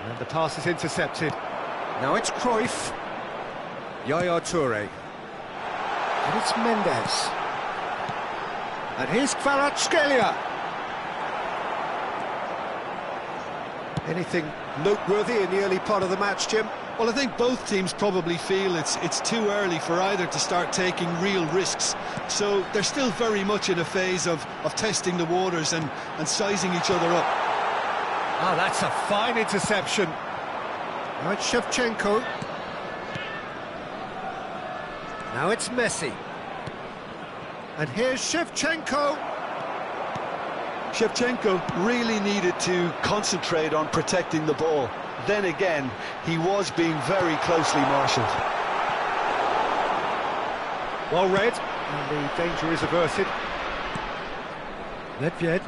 And the pass is intercepted. Now it's Cruyff. Yaya Toure. And it's Mendes. And here's Kvaratskhelia. Anything noteworthy in the early part of the match, Jim? Well, I think both teams probably feel it's too early for either to start taking real risks. So they're still very much in a phase of testing the waters and sizing each other up. Ah, that's a fine interception. Now it's Shevchenko. Now it's Messi. And here's Shevchenko. Shevchenko really needed to concentrate on protecting the ball. Then again, he was being very closely marshalled. Well read, and the danger is averted. Nedved.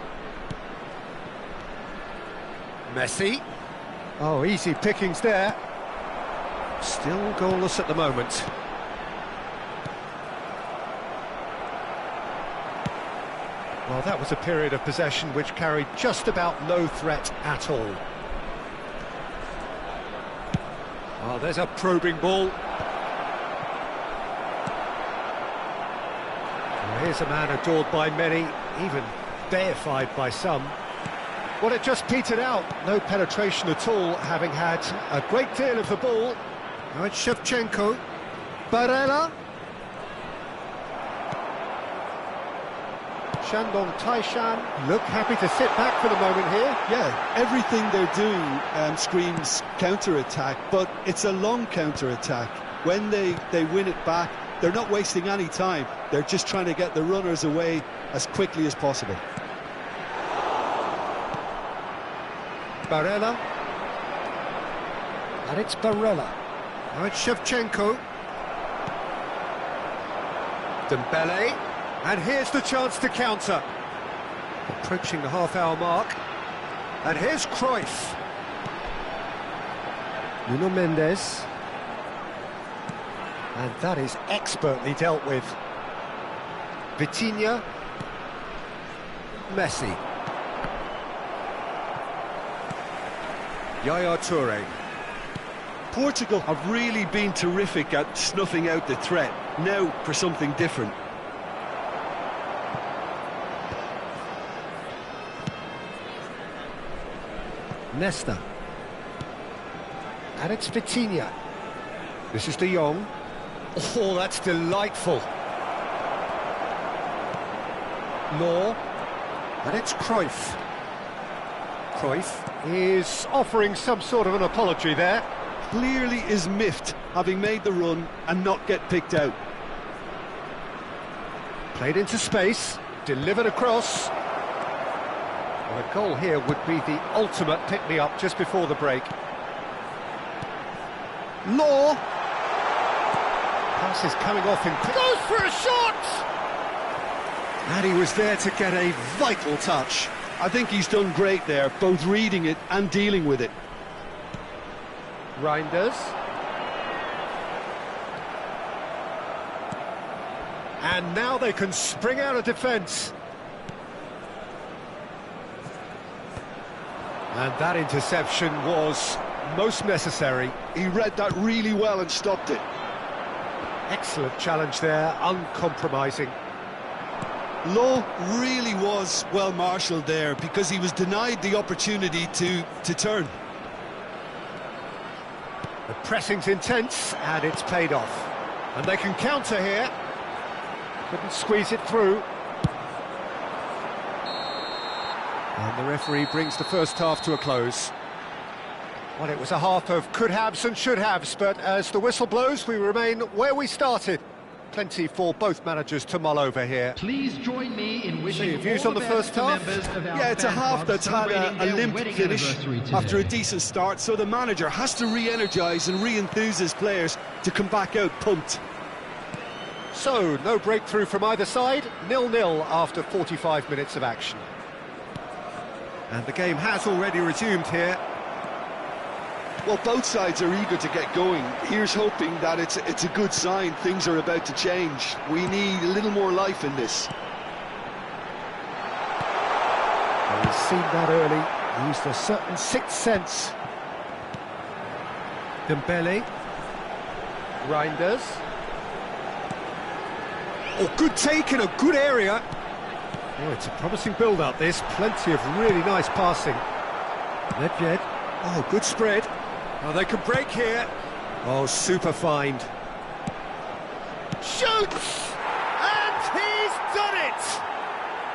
Messi. Oh, easy pickings there. Still goalless at the moment. Well, that was a period of possession which carried just about no threat at all. Oh, there's a probing ball. Well, here's a man adored by many, even deified by some. Well, it just petered out. No penetration at all, having had a great deal of the ball. Now it's Shevchenko. Barella. Shandong Taishan look happy to sit back for the moment here. Yeah, everything they're doing screams counter-attack, but it's a long counter-attack. When they win it back, they're not wasting any time. They're just trying to get the runners away as quickly as possible. Barella. And it's Barella. Now it's Shevchenko. Dembele. And here's the chance to counter. Approaching the half-hour mark. And here's Cruyff. Nuno Mendes. And that is expertly dealt with. Vitinha. Messi. Yaya Toure. Portugal have really been terrific at snuffing out the threat. Now for something different. Nesta. And it's Vitinha. This is De Jong. Oh, that's delightful. Law. And it's Cruyff. Cruyff is offering some sort of an apology there. Clearly is miffed, having made the run and not get picked out. Played into space, delivered across. Well, a goal here would be the ultimate pick-me-up just before the break. Law. Pass is coming off in... Goes for a shot! And he was there to get a vital touch. I think he's done great there, both reading it and dealing with it. Reinders. And now they can spring out of defence. And that interception was most necessary. He read that really well and stopped it. Excellent challenge there, uncompromising. Law really was well marshalled there because he was denied the opportunity to turn. The pressing's intense and it's paid off. And they can counter here. Couldn't squeeze it through. And the referee brings the first half to a close. Well, it was a half of could-haves and should-haves, but as the whistle blows, we remain where we started. Plenty for both managers to mull over here. Please join me in wishing your views all on the the first best half? to Yeah, it's a half that's had a limp finish after a day. decent start, so the manager has to re-energise and re-enthuse his players to come back out pumped. So, no breakthrough from either side, 0-0 after 45 minutes of action. And the game has already resumed here. Well, both sides are eager to get going. Here's hoping that it's a good sign. Things are about to change. We need a little more life in this. Well, he's seen that early, used a certain sixth sense. Dembele. Reinders. Oh, good take in a good area. Oh, it's a promising build-up, this. Plenty of really nice passing. Nedved. Oh, good spread. Oh, they can break here. Oh, super find. Shoots! And he's done it!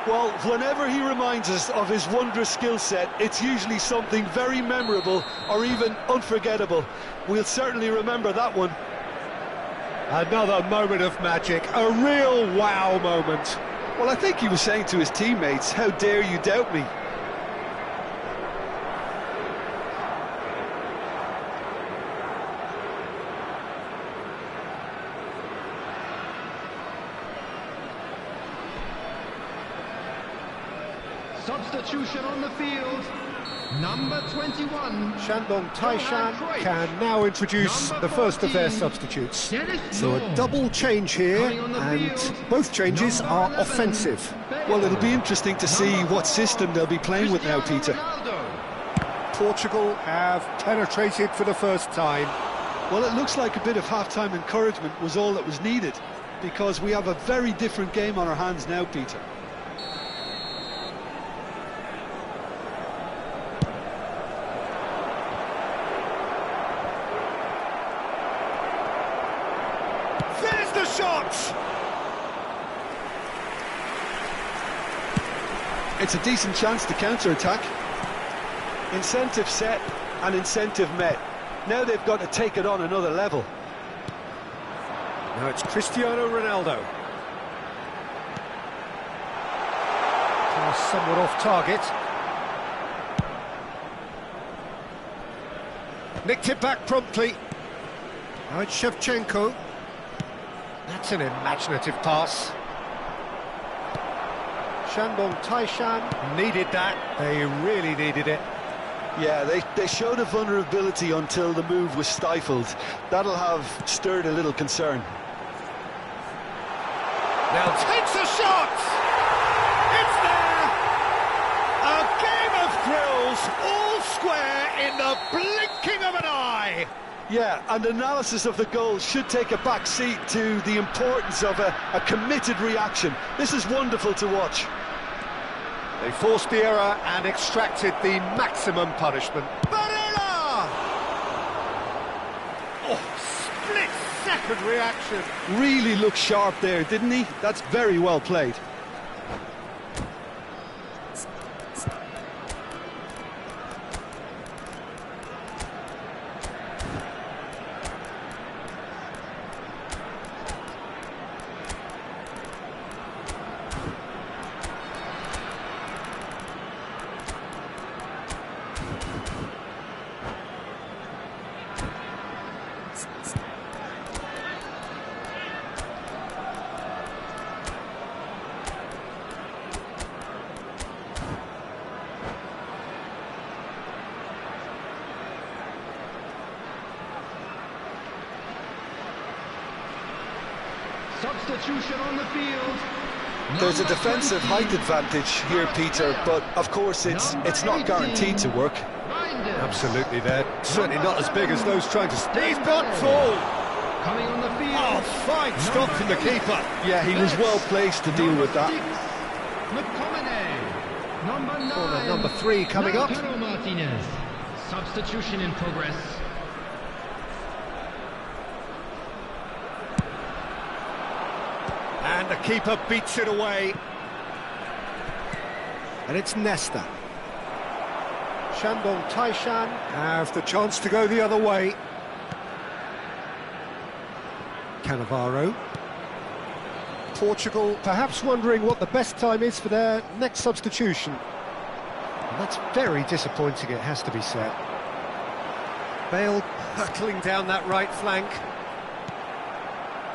Well, whenever he reminds us of his wondrous skill set, it's usually something very memorable or even unforgettable. We'll certainly remember that one. Another moment of magic, a real wow moment. Well, I think he was saying to his teammates, how dare you doubt me? Substitution on the field. Number 21. Shandong Taishan can now introduce the first of their substitutes. So a double change here, and both changes are offensive. Well, it'll be interesting to see what system they'll be playing with now, Peter. Portugal have penetrated for the first time. Well, it looks like a bit of half-time encouragement was all that was needed, because we have a very different game on our hands now, Peter. There's the shot! It's a decent chance to counter-attack. Incentive set and incentive met. Now they've got to take it on another level. Now it's Cristiano Ronaldo. Pass somewhat off target. Nicked it back promptly. Now it's Shevchenko. That's an imaginative pass. Shandong Taishan needed that. They really needed it. Yeah, they showed a vulnerability until the move was stifled. That'll have stirred a little concern. Now takes a shot! It's there! A game of thrills, all square in the blinking of an eye! Yeah, and analysis of the goal should take a back seat to the importance of a committed reaction. This is wonderful to watch. They forced the error and extracted the maximum punishment. Barella! Oh, split-second reaction. Really looked sharp there, didn't he? That's very well played. Substitution on the field. There's a defensive height advantage here, Peter, but of course it's not guaranteed to work. Absolutely, they're certainly not as big as those trying to... He's got full! Coming on the field. Oh, fine stop from the keeper. Yeah, he was well placed to deal with that. Number 9. Corner number 3 coming up. Martinez. Substitution in progress. And the keeper beats it away. And it's Nesta. Shandong Taishan have the chance to go the other way. Cannavaro. Portugal perhaps wondering what the best time is for their next substitution. And that's very disappointing, it has to be said. Bale hurtling down that right flank.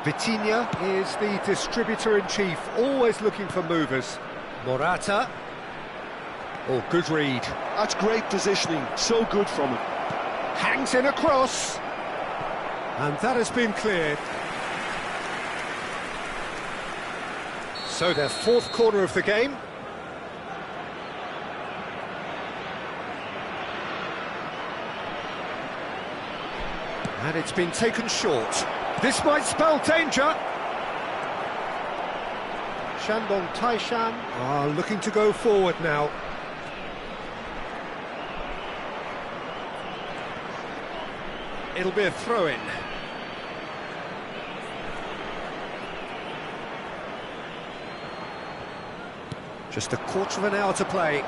Vitinha is the distributor-in-chief, always looking for movers. Morata. Oh, good read. That's great positioning, so good from him. Hangs in across. And that has been cleared. So their fourth corner of the game. And it's been taken short. This might spell danger. Shandong Taishan are looking to go forward now. It'll be a throw-in. Just a quarter of an hour to play.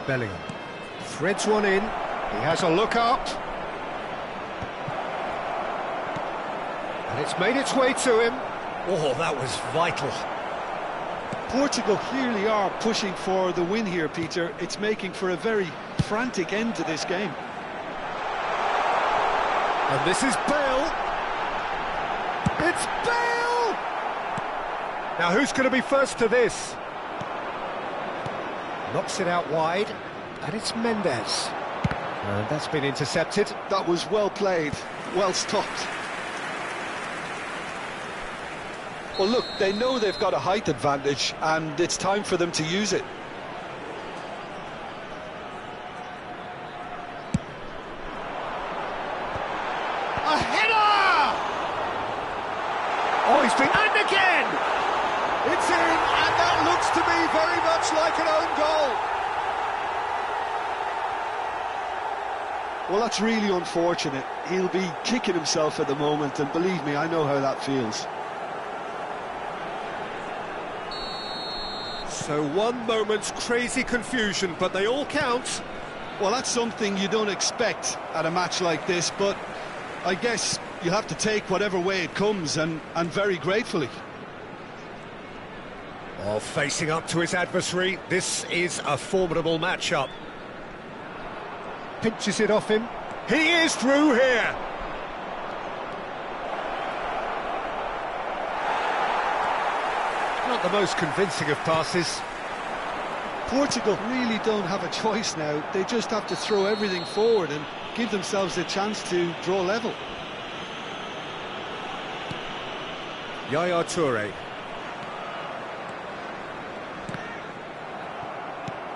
Bellingham threads one in. He has a look up. And it's made its way to him. Oh, that was vital. Portugal clearly are pushing for the win here, Peter. It's making for a very frantic end to this game. And this is Bale. It's Bale! Now who's going to be first to this? Knocks it out wide, and it's Mendes. And that's been intercepted. That was well played, well stopped. Well, look, they know they've got a height advantage, and it's time for them to use it. A header! Oh, he's been... And again! It's in, and that looks to me very much like an own goal. Well, that's really unfortunate. He'll be kicking himself at the moment, and believe me, I know how that feels. So one moment's crazy confusion, but they all count. Well, that's something you don't expect at a match like this, but I guess you'll have to take whatever way it comes, and very gratefully. Oh, facing up to his adversary, this is a formidable matchup. Pinches it off him. He is through here. Not the most convincing of passes. Portugal really don't have a choice now. They just have to throw everything forward and give themselves a chance to draw level. Yaya Toure.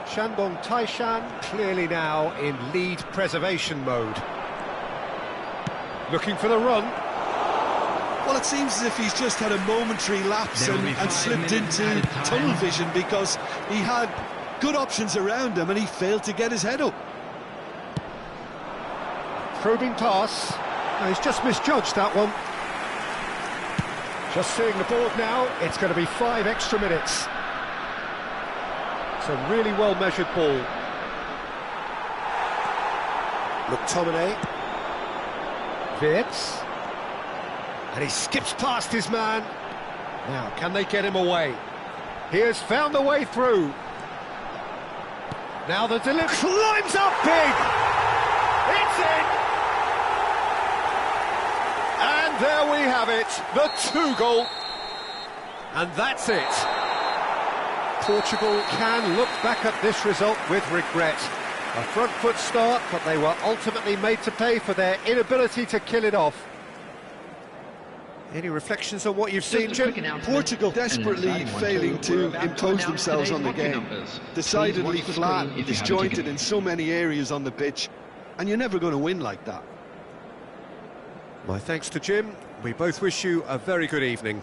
Shandong Taishan clearly now in lead preservation mode. Looking for the run. Well, it seems as if he's just had a momentary lapse and slipped into tunnel vision, because he had good options around him and he failed to get his head up. Probing pass. No, he's just misjudged that one. Just seeing the board now, it's going to be 5 extra minutes. It's a really well-measured ball. McTominay. Wirtz. And he skips past his man. Now, can they get him away? He has found the way through. Now the delivery climbs up big. It's in. And there we have it, the 2-goal. And that's it. Portugal can look back at this result with regret. A front foot start, but they were ultimately made to pay for their inability to kill it off. Any reflections on what you've seen, Jim? Portugal desperately failing to impose themselves on the game. Decidedly flat, disjointed in so many areas on the pitch, and you're never going to win like that. My thanks to Jim. We both wish you a very good evening.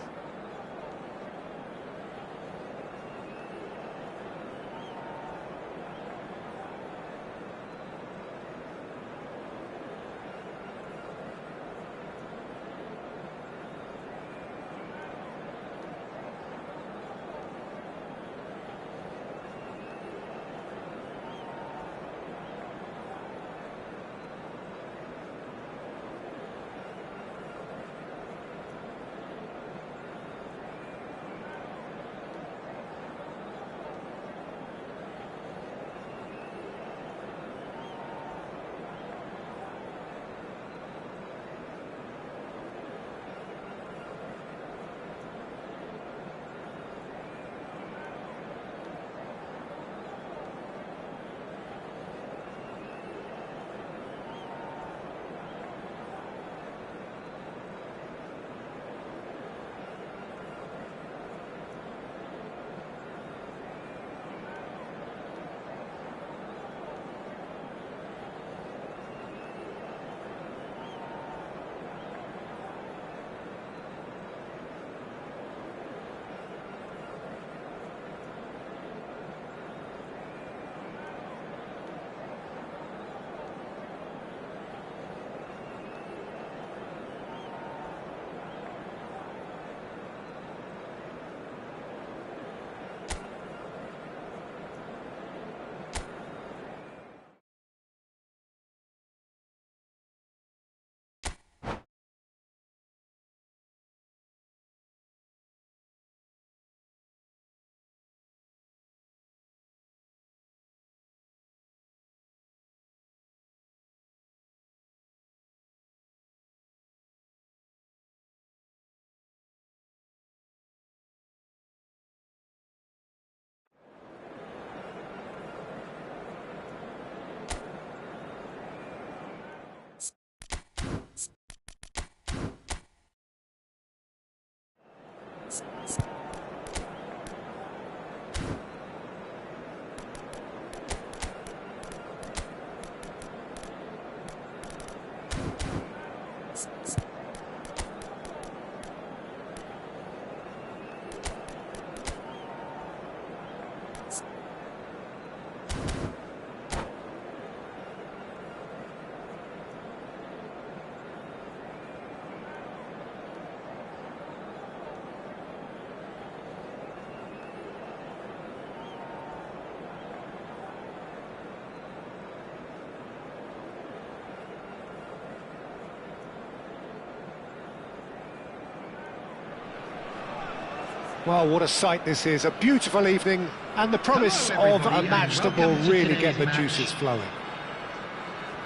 Well, what a sight this is. A beautiful evening and the promise Hello, of a everybody, match and that will welcome to really get today's the match. juices flowing.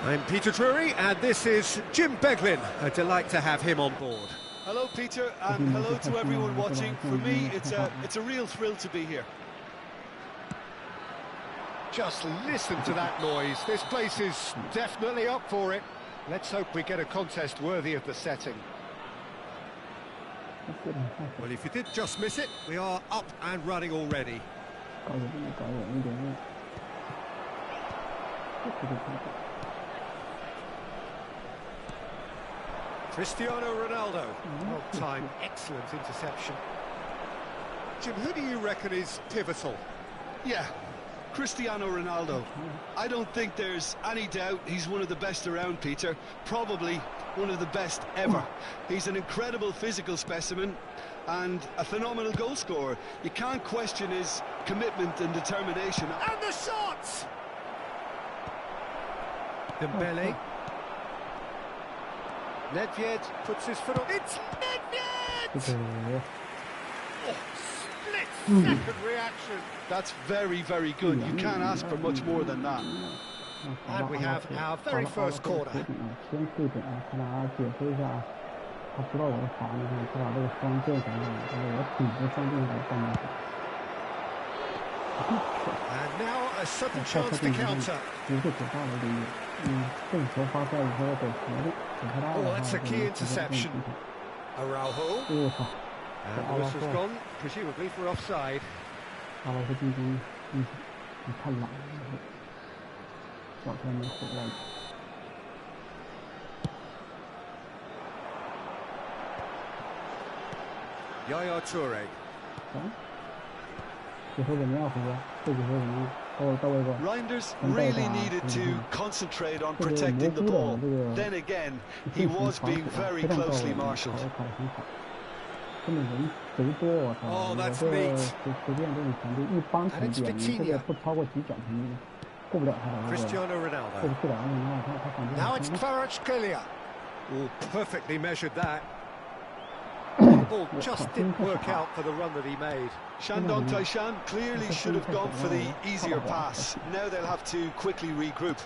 I'm Peter Drury, and this is Jim Beglin. A delight to have him on board. Hello, Peter, and hello to everyone watching. For me, it's a real thrill to be here. Just listen to that noise. This place is definitely up for it. Let's hope we get a contest worthy of the setting. Well, if you did just miss it, we are up and running already. Cristiano Ronaldo. Well timed, excellent interception. Jim, who do you reckon is pivotal? Yeah, Cristiano Ronaldo. I don't think there's any doubt he's one of the best around, Peter. Probably one of the best ever. He's an incredible physical specimen and a phenomenal goal scorer. You can't question his commitment and determination. And the shots! Dembele. Nedved puts his foot on. It's Nedved! Oh, split-second reaction. That's very, very good. You can't ask for much more than that. And we have our very first corner. And now a sudden chance to counter. Oh, that's a key interception. Araujo. And the whistle's gone, presumably for offside. Yaya Toure. Reinders really needed to concentrate on protecting the ball. Then again, he was being very closely marshalled. Oh, that's neat. And it's Vitinha. Cristiano Ronaldo. Now it's Kvaratskhelia. Oh, perfectly measured that. The ball just didn't work out for the run that he made. Shandong Taishan clearly should have gone for the easier pass. Now they'll have to quickly regroup.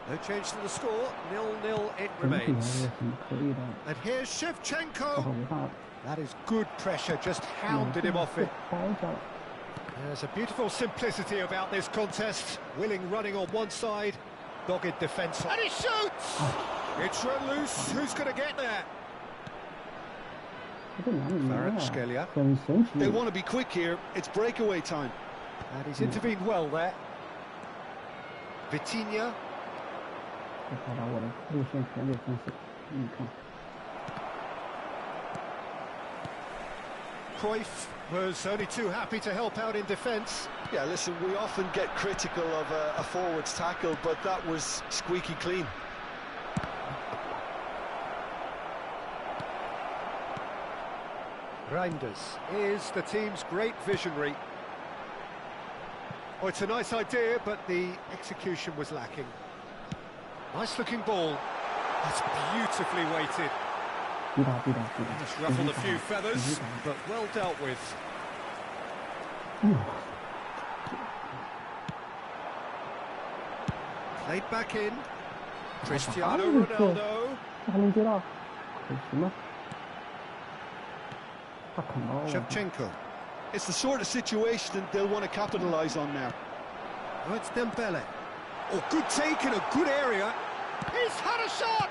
No change to the score, 0-0 it remains. And here's Shevchenko. That is good pressure, just hounded him off it. There's a beautiful simplicity about this contest. Willing running on one side, dogged defence. And he shoots! It's run loose, who's going to get there? Kvaratskhelia. They want to be quick here. It's breakaway time. And he's intervened well there. Vitinha. Cruyff was only too happy to help out in defence. Yeah, listen, we often get critical of a forward's tackle, but that was squeaky clean. Reinders is the team's great visionary. Oh, it's a nice idea, but the execution was lacking. Nice looking ball. That's beautifully weighted. Just ruffled a few feathers, but well dealt with. Played back in. Cristiano Ronaldo. Shevchenko. It's the sort of situation that they'll want to capitalise on now. Oh, it's Dembele. Oh, good take in a good area. He's had a shot!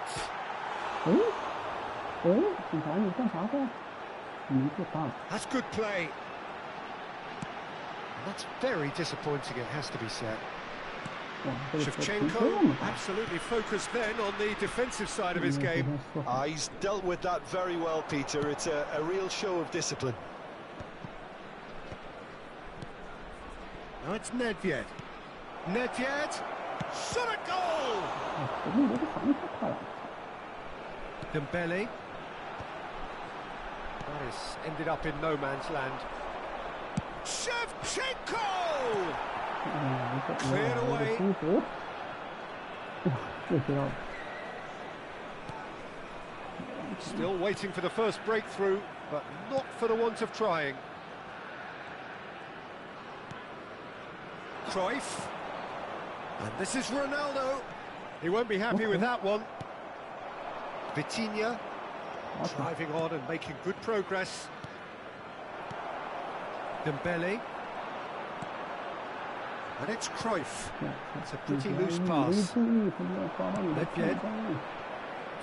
That's good play. And that's very disappointing, it has to be said. Shevchenko absolutely focused then on the defensive side of his game. He's dealt with that very well, Peter. It's a real show of discipline. Now it's Nedved. Nedved! Shot a goal! Dembele. That has ended up in no man's land. Shevchenko! Cleared away. Still waiting for the first breakthrough, but not for the want of trying. Cruyff. And this is Ronaldo. He won't be happy with that one. Vitinha. Driving on and making good progress. Dembele. And it's Cruyff. It's a pretty loose pass. Ledfjed.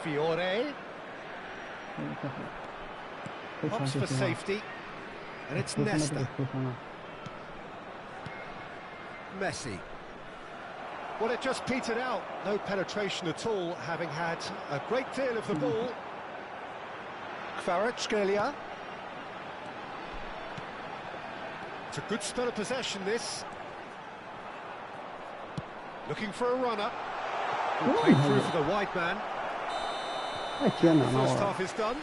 Fiore. Hops for safety. And it's Nesta. Messi. Well, it just petered out. No penetration at all, having had a great deal of the ball. Kvaratskhelia. It's a good spell of possession, this. Looking for a runner. Played through for the wide man. First half is done.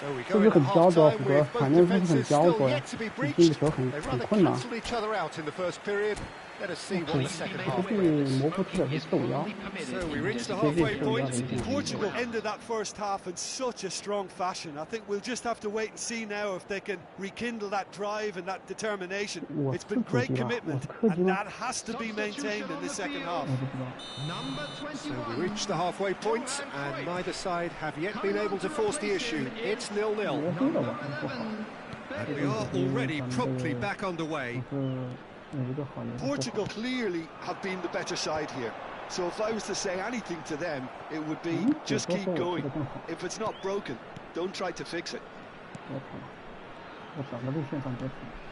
So we go into half-time with both defences still yet to be breached. They rather cancelled each other out in the first period. Let us see what the second half brings. So we reach the halfway point. Portugal ended that first half in such a strong fashion. I think we'll just have to wait and see now if they can rekindle that drive and that determination. It's been great commitment, and that has to be maintained in the second half. So we reach the halfway point, and neither side have yet been able to force the issue. It's 0-0. And we are already promptly back underway. Portugal clearly have been the better side here. So if I was to say anything to them, it would be just keep going. If it's not broken, don't try to fix it.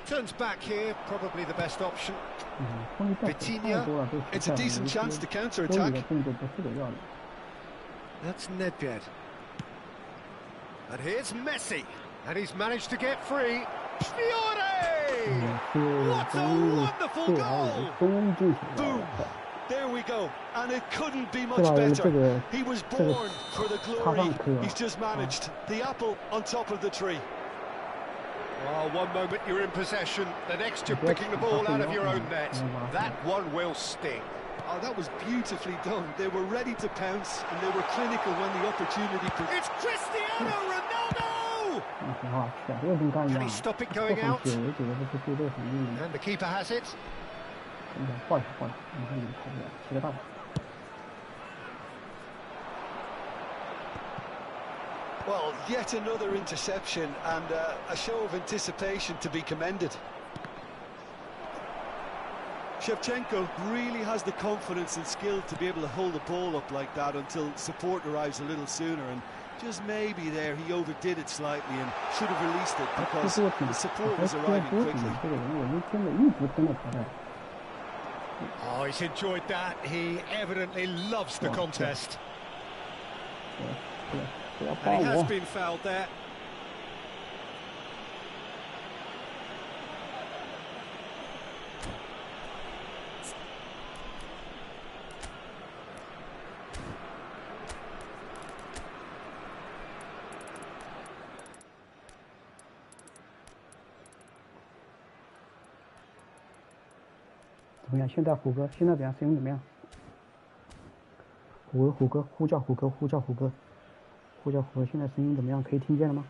Turns back here, probably the best option. Vitinha. It's a decent chance to counter-attack. That's Nedved. And here's Messi. And he's managed to get free. Fiore! What a wonderful goal! Boom! There we go. And it couldn't be much better. He was born for the glory. He's just managed. The apple on top of the tree. Well, one moment you're in possession, the next you're picking the ball out of your own net. That one will sting. Oh, that was beautifully done. They were ready to pounce, and they were clinical when the opportunity... It's Cristiano Ronaldo! Can he stop it going out? And the keeper has it. Well, yet another interception and a show of anticipation to be commended. Shevchenko really has the confidence and skill to be able to hold the ball up like that until support arrives a little sooner, and just maybe there he overdid it slightly and should have released it because the support was arriving quickly. Oh, he's enjoyed that. He evidently loves the contest. And he has been fouled there.现在虎哥，现在怎样？声音怎么样？虎哥，呼叫虎哥，现在声音怎么样？可以听见了吗？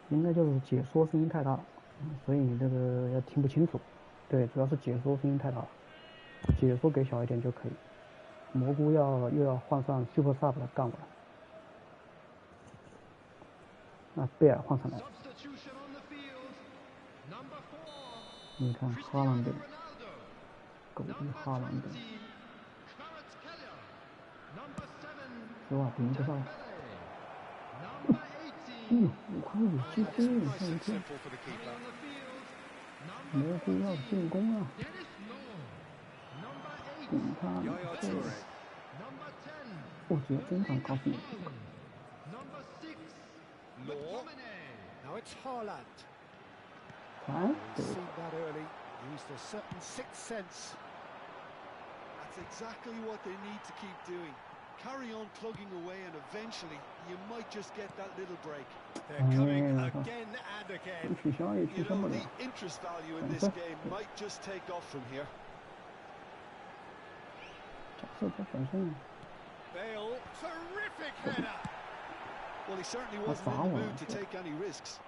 应该就是解说声音太大，所以你这个要听不清楚。对，主要是解说声音太大了，解说给小一点就可以。蘑菇又要换上 Super Sub 来干我了。那贝尔换上来。你看哈兰德，狗逼哈兰德，实话顶不上。我看有机会，你看一看，蘑菇要进攻啊！顶他，我觉得真想告诉你。Now it's Haaland. 哎，对。 Seen that early, used a certain sixth sense. That's exactly what they need to keep doing. Carry on plugging away, and eventually you might just get that little break. They're coming again and again. You know, the interest value in this game might just take off from here. Bale, terrific header. Well, he certainly wasn't in the mood to take any risks.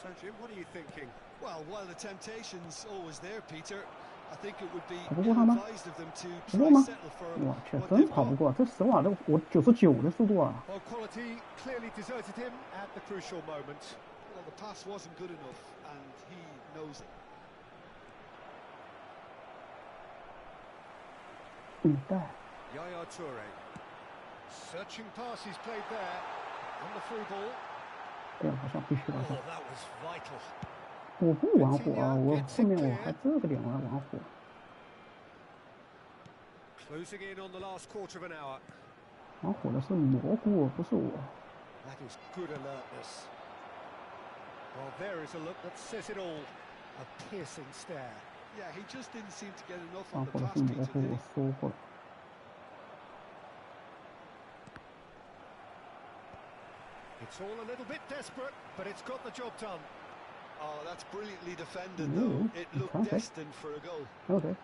So, Jim, what are you thinking? Well, while the temptation's always there, Peter, I think it would be ill-advised of them to try settle for what they've got. 这实话，这我99的速度啊！ Well, quality clearly deserted him at the crucial moment. Well, the pass wasn't good enough, and he knows it. Yaya Toure. Searching pass he's played there. On the through ball. 对，好像必须的。Oh, that was vital. 我不玩火啊，我后面我还这个点我要玩火。Closing in on the last quarter of an hour. 玩火的是蘑菇，不是我。That is good alertness. Well, there is a look that says it all. A piercing stare. Yeah, he just didn't seem to get enough 玩 on 火 the 的 pass, 是蘑 Peter, 菇， did 我 he? 收获了。It's all a little bit desperate, but it's got the job done. Oh, that's brilliantly defended, though. It looked destined for a goal. Okay.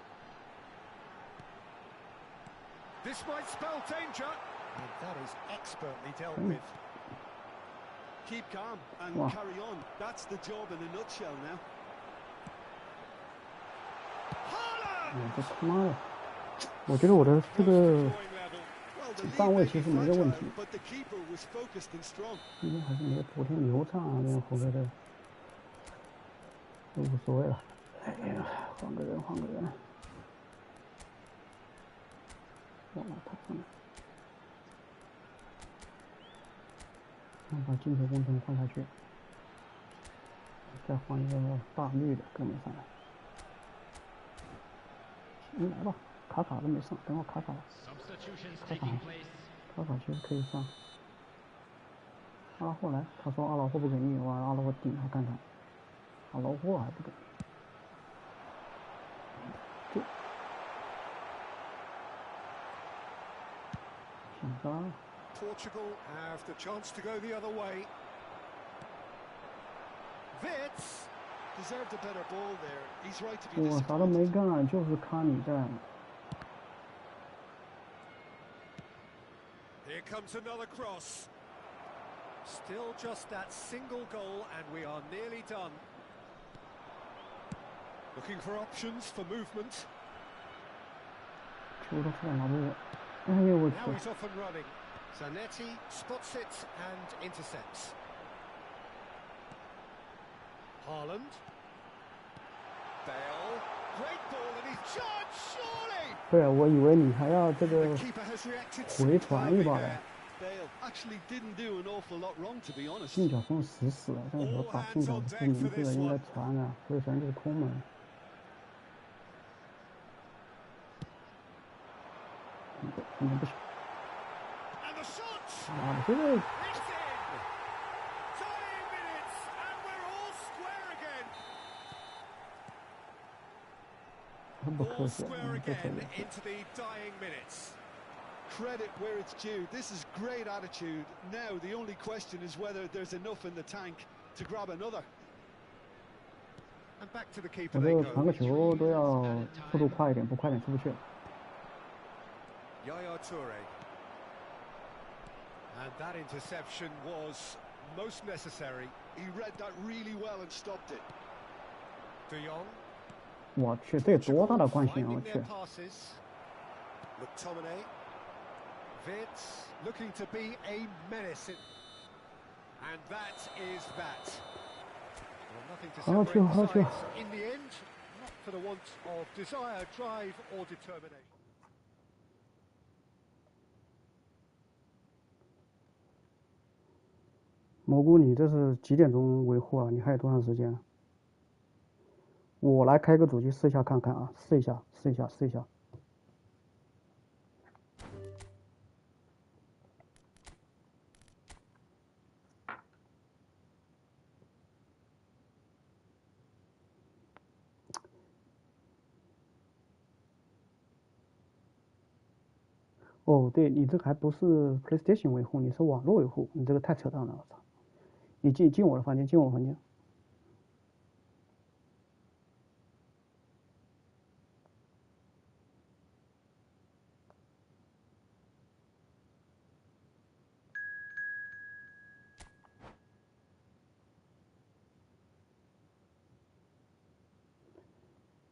This might spell danger. And that is expertly dealt with. Keep calm and carry on. That's the job in a nutshell now. 这他妈的！我觉得我的这个站位其实没个问题，今天还是没有昨天流畅啊，那样后面的都无所谓了。哎呀，换个人，换个人。忘了他上来。把进球工程换下去，再换一个大绿的哥们上来。你来吧，卡卡都没上，等会卡卡，卡卡其实可以上。阿拉霍来，他说阿拉霍不给力，我阿拉霍顶他看看，阿拉霍还不给。就，想杀。Portugal have the chance to go the other way. Vitz deserved a better ball there. He's right to be 我啥都没干，就是看你在。Here comes another cross. Still just that single goal, and we are nearly done. Looking for options for movement. 球都出来拿不我，哎呦我去！ Now he's off and running. Zanetti spots it and intercepts. Haaland. Bale. Great ball and he's charged, surely! 对，我以为你还要这个 The keeper has reacted 回传一把的。 Bale actually didn't do an awful lot wrong, to be honest. 进角松死死了，这个时候把进角这名字应该传啊，回传就是空门。不行。 And the shot! 啊，这个 It's in! Dying minutes, and we're all square again. 不科 All 学， square 这 again 这 into the dying minutes. Credit where it's due. This is great attitude. Now the only question is whether there's enough in the tank to grab another. And back to the keeper 我 they 这个传 go. 个球都要速度快一点，不快点出不去。 Yaya Toure. And that interception was most necessary. He read that really well and stopped it. De Jong. 我去，这有多大的惯性啊！我 Finding 去 their，passes. McTominay. Vitz looking to be a menace. And that is that. Well, nothing to separate the sides in the end, not for the want of desire, drive or determination. 蘑菇，你这是几点钟维护啊？你还有多长时间？我来开个主机试一下看看啊，试一下。哦，对你这个还不是 PlayStation 维护，你是网络维护，你这个太扯淡了，我操！你进我的房间，进我房间。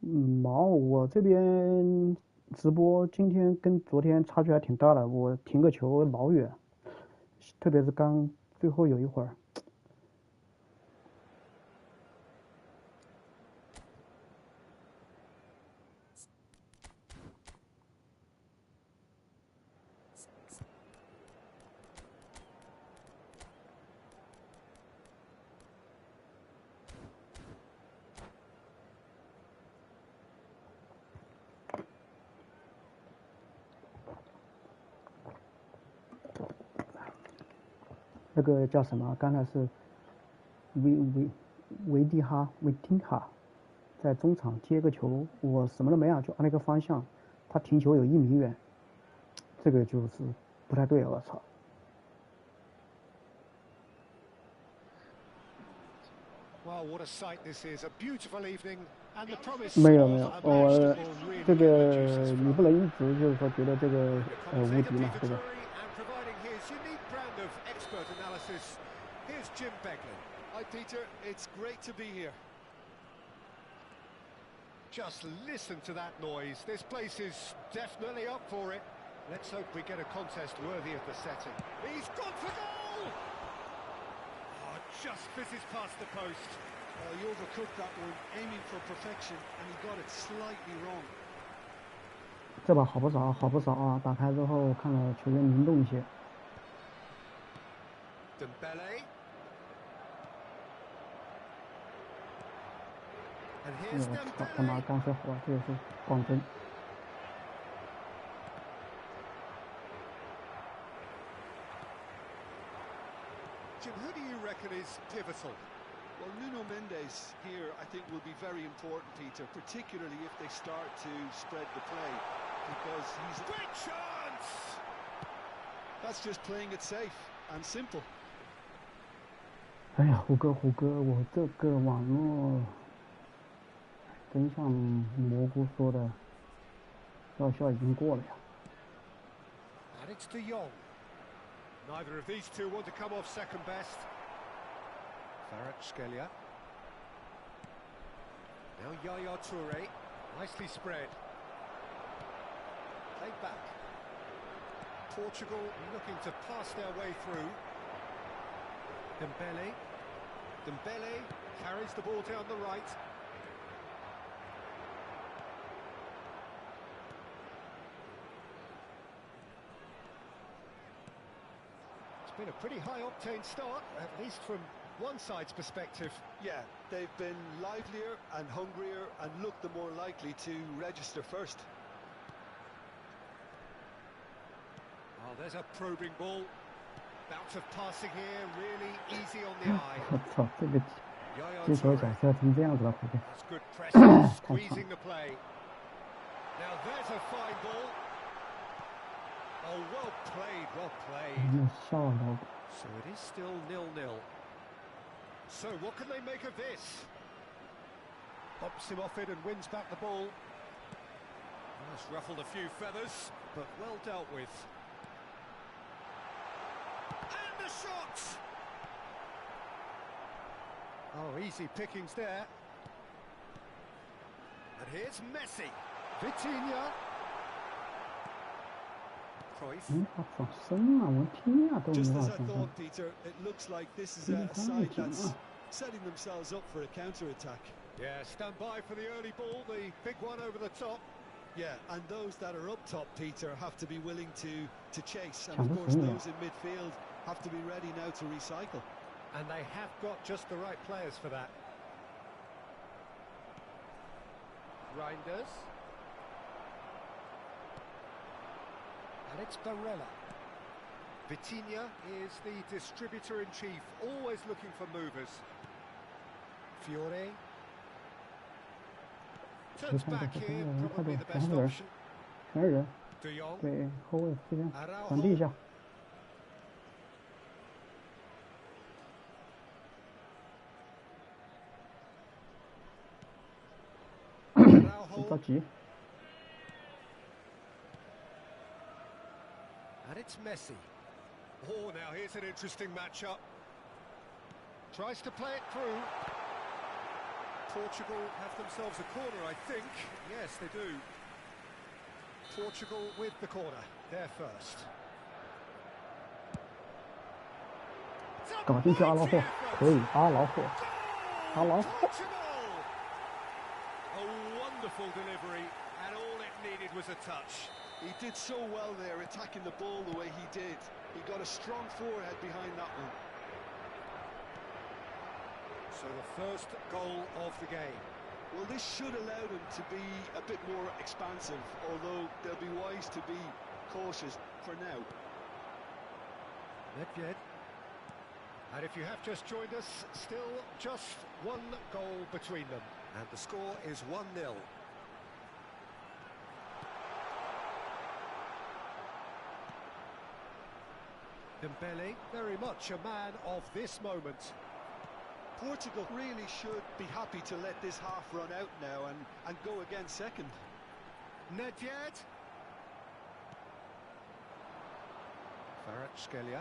毛，我这边直播今天跟昨天差距还挺大的，我停个球老远，特别是刚最后有一会儿。那个叫什么？刚才是维丁哈，在中场接个球，我什么都没有，就按那个方向，他停球有1米远，这个就是不太对，我操！没有，我这个你不能一直就是说觉得这个无敌嘛，对吧？Hi Peter, it's great to be here. Just listen to that noise. This place is definitely up for it. Let's hope we get a contest worthy of the setting. He's gone for goal! Oh, just fizzes past the post. He overcooked that one, aiming for perfection, and he got it slightly wrong. 这把好不少，好不少啊！打开之后看了球员灵动一些。Dembele. And 哎 here's 呦，操他妈 Dembele. 刚才火，这也是广真。Jim, who do you reckon is pivotal? Well, Nuno Mendes here, I think, will be very important, Peter, particularly if they start to spread the play, because he's... Great chance! That's just playing it safe and simple. 哎呀，虎哥，我这个网络真像蘑菇说的，药效已经过了呀。And it's De Jong. Neither of these two want to come off second best. Kvaratskhelia. Now Yaya Toure, nicely spread. Played back. Portugal looking to pass their way through. Dembele carries the ball down the right. It's been a pretty high-octane start, at least from one side's perspective. Yeah, they've been livelier and hungrier and looked the more likely to register first. Oh, there's a probing ball. Bout of passing here, really easy on the eye. 我操，这个 Yaya 接球 Toure. 角色成这样子了，虎哥。 That's good pressing, squeezing the play. Now there's a fine ball. Oh, well played, well played. 没有笑了。 So it is still 0-0. So what can they make of this? Pops him off it and wins back the ball. That's ruffled a few feathers, but well dealt with. And the shot! Oh, easy pickings there. And here's Messi. Vitinha. Cruyff. 他转身了，我天呀，都没 Just 法 as I 转身。 thought, Peter, it looks like this is a side that's setting themselves up for a counter-attack. Yeah, stand by for the early ball, the big one over the top. Yeah, and those that are up top, Peter, have to be willing to chase. And Chẳng of có course, súng those in midfield have to be ready now to recycle. And they have got just the right players for that. Reinders. And it's Barella. Vitinha is the distributor-in-chief, always looking for movers. Fiore. Turns back here, probably the best option. 全是人， De Jong. 给后卫这边传递一下。 别着急。 And it's Messi. Oh, now here's an interesting matchup. Tries to play it through. Portugal have themselves a corner, I think. Yes, they do. Portugal with the corner. They're first. 搞进去阿劳霍，可以，阿劳霍，阿劳霍。 A wonderful delivery, and all it needed was a touch. He did so well there, attacking the ball the way he did. He got a strong forehead behind that one. So the first goal of the game. Well, this should allow them to be a bit more expansive, although they'll be wise to be cautious for now. Nedved. And if you have just joined us, still just one goal between them. And the score is 1-0. Dembele, very much a man of this moment. Portugal really should be happy to let this half run out now and go again second. Nedved. Kvaratskhelia.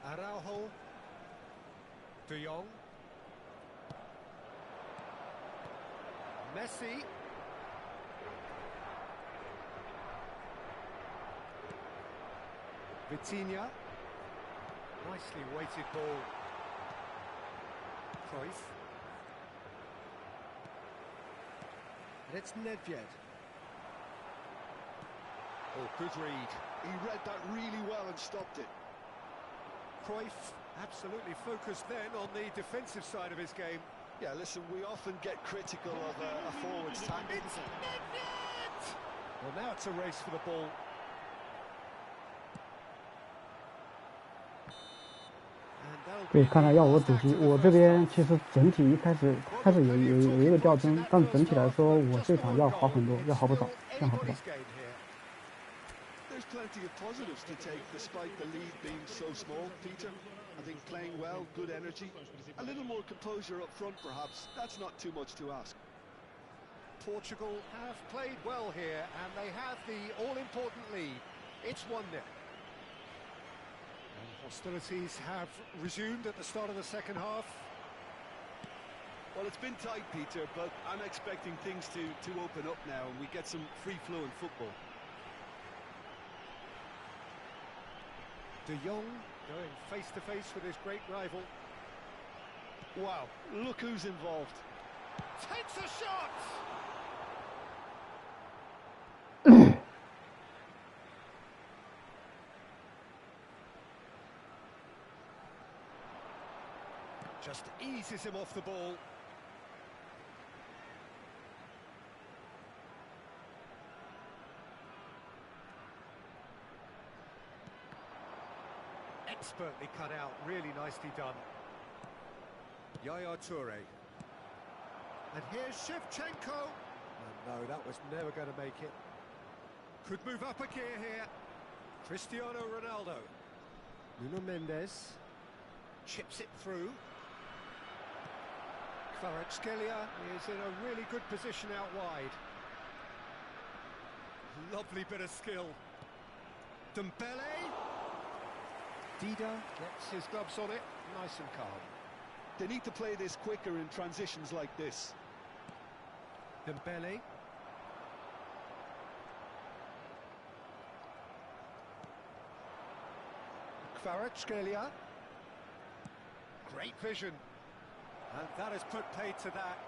Araujo. De Jong. Messi. Vitinha. Nicely weighted ball. Cruyff. And it's Nedved. Oh, good read. He read that really well and stopped it. Cruyff absolutely focused then on the defensive side of his game. Yeah, listen, we often get critical of a forward's tackle. It's Nedved! Well, now it's a race for the ball. And that'll 对， be 看来 the 要我 last 主 act 席， of the 我这 first 边 half. 其实整体一开始有一个掉帧，但整体来说，我这场要好很多，要好不少，这样好不少。 There's plenty of positives to take despite the lead being so small, Peter. I think playing well, good energy. A little more composure up front, perhaps. That's not too much to ask. Portugal have played well here, and they have the all-important lead. It's 1-0. And hostilities have resumed at the start of the second half. Well, it's been tight, Peter, but I'm expecting things to open up now and we get some free-flowing football. De Jong going face-to-face with his great rival. Wow, look who's involved. Takes a shot! Just eases him off the ball. Expertly cut out, really nicely done. Yaya Toure. And here's Shevchenko. Oh, no, that was never going to make it. Could move up a gear here. Cristiano Ronaldo. Nuno Mendes. Chips it through. Kvaratskhelia is in a really good position out wide. Lovely bit of skill. Dembele. Dida gets his gloves on it, nice and calm. They need to play this quicker in transitions like this. Dembele. Kvaratskhelia. Great vision. And that has put paid to that.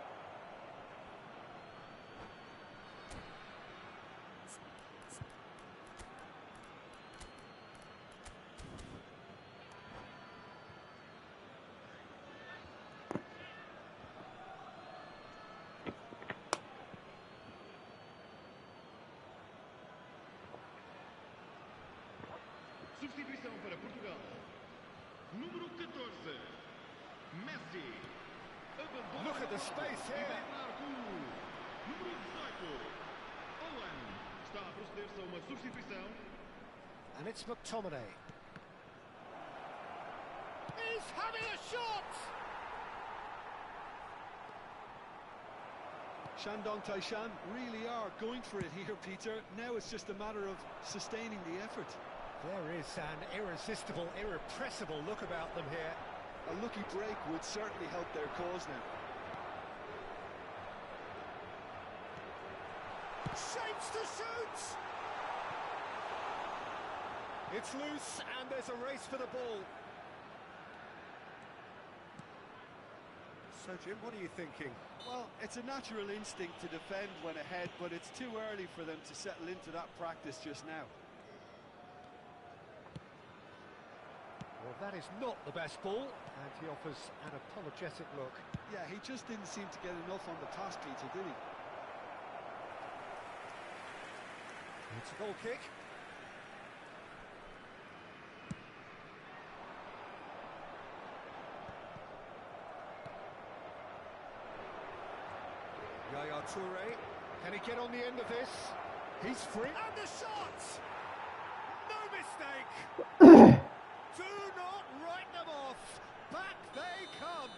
Substituição para Portugal. Número 14. Messi. Abandona. Look at the space here. Número 18. Owen. Está a proceder-se a uma substituição. And it's McTominay. He's having a shot! Shandong Taishan really are going for it here, Peter. Now it's just a matter of sustaining the effort. There is an irresistible, irrepressible look about them here. A lucky break would certainly help their cause now. Shapes to shoot! It's loose and there's a race for the ball. So Jim, what are you thinking? Well, it's a natural instinct to defend when ahead, but it's too early for them to settle into that practice just now. Well, that is not the best ball, and he offers an apologetic look. Yeah, he just didn't seem to get enough on the pass, Peter, did he? It's a goal kick. Yaya Toure, can he get on the end of this? He's free. And the shot! No mistake! Do not write them off! Back they come!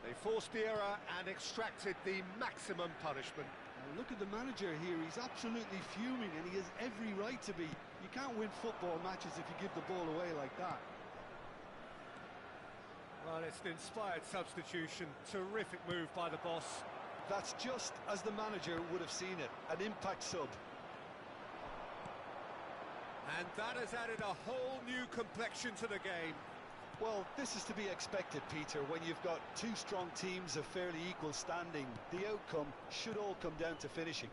They forced the error and extracted the maximum punishment. Now look at the manager here, he's absolutely fuming and he has every right to be. You can't win football matches if you give the ball away like that. Well, it's an inspired substitution. Terrific move by the boss. That's just as the manager would have seen it, an impact sub. And that has added a whole new complexion to the game. Well, this is to be expected, Peter, when you've got two strong teams of fairly equal standing. The outcome should all come down to finishing.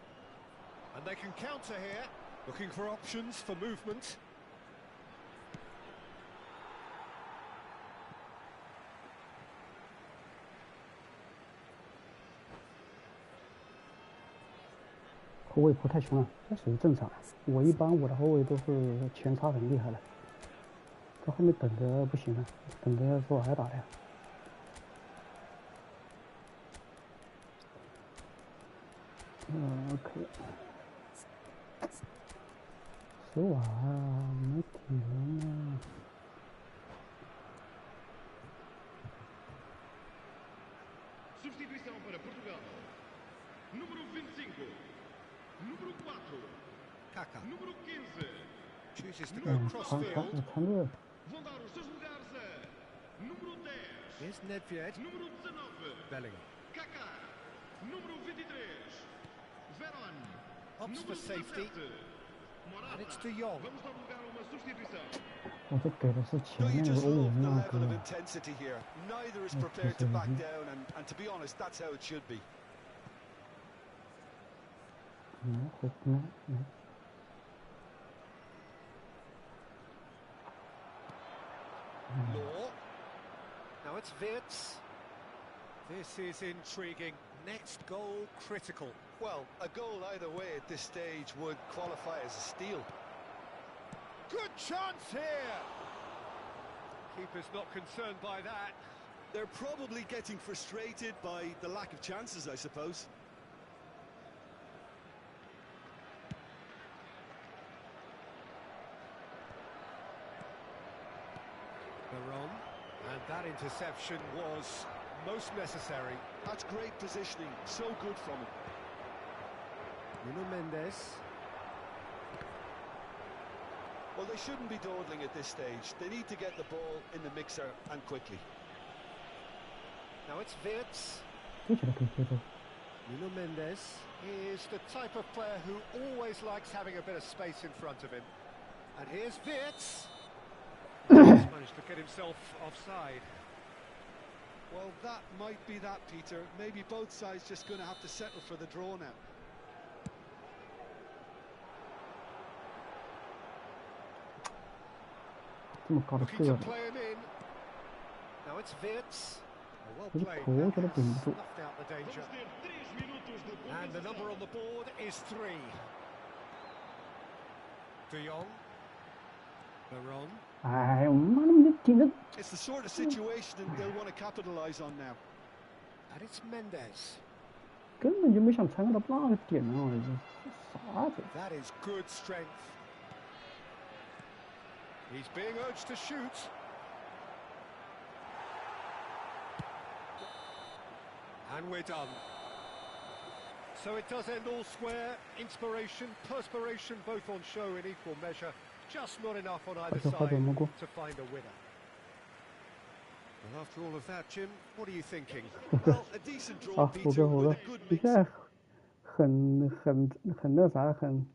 And they can counter here, looking for options for movement.后卫扑太凶了，这属于正常。我一般我的后卫都是前插很厉害的，在后面等着不行了，等着受挨打的呀。OK。手啊，没体能啊。Substituição para Portugal. Número 25. Número 4. Kaka Número 15. chooses to go cross-field. 传热。 Vão dar os seus lugares a número 10. Here's Nedved. Número 19. Bellingham. Kaká. Número 23. Veron. Opts for Número safety. 17. Morata. And it's De Jong. Vamos dar lugar a uma substituição. 我这给的是前 Don't you 面那 just 个欧 love 文 the 那 level of 个。 intensity here? Neither is prepared to back down, and to be honest, that's how it should be. Law. Now it's Wirtz. This is intriguing. Next goal critical. Well, a goal either way at this stage would qualify as a steal. Good chance here. Keeper's not concerned by that. They're probably getting frustrated by the lack of chances, I suppose. Veron. And that interception was most necessary. That's great positioning, so good from him. Nuno Mendes. Well, they shouldn't be dawdling at this stage. They need to get the ball in the mixer and quickly. Now it's Wirtz. 接起来可以接住。 Nuno Mendes is the type of player who always likes having a bit of space in front of him. And here's Wirtz. He's managed to get himself offside. Well, that might be that, Peter. Maybe both sides just going to have to settle for the draw now. Looking to play him in. Now it's Wirtz. Well played. Snuffed out the danger. Vamos ter 3 minutos de And the compensação. number on the board is 3. De Jong. Veron. 哎，我妈的没顶着。 It's the sort of situation that they'll want to capitalise on now. And it's Mendes. 根本就没想参加到那个点啊！啥子？ That is good strength. He's being urged to shoot. And we're done. So it does end all square. Inspiration, perspiration, both on show in equal measure. Just not enough on either side to find a winner. Well, after all of that, Jim, what are you thinking? Well, a decent draw, 好，虎 Peter, 哥，虎 with 哥 a good， 你 mix. 现在很那啥，很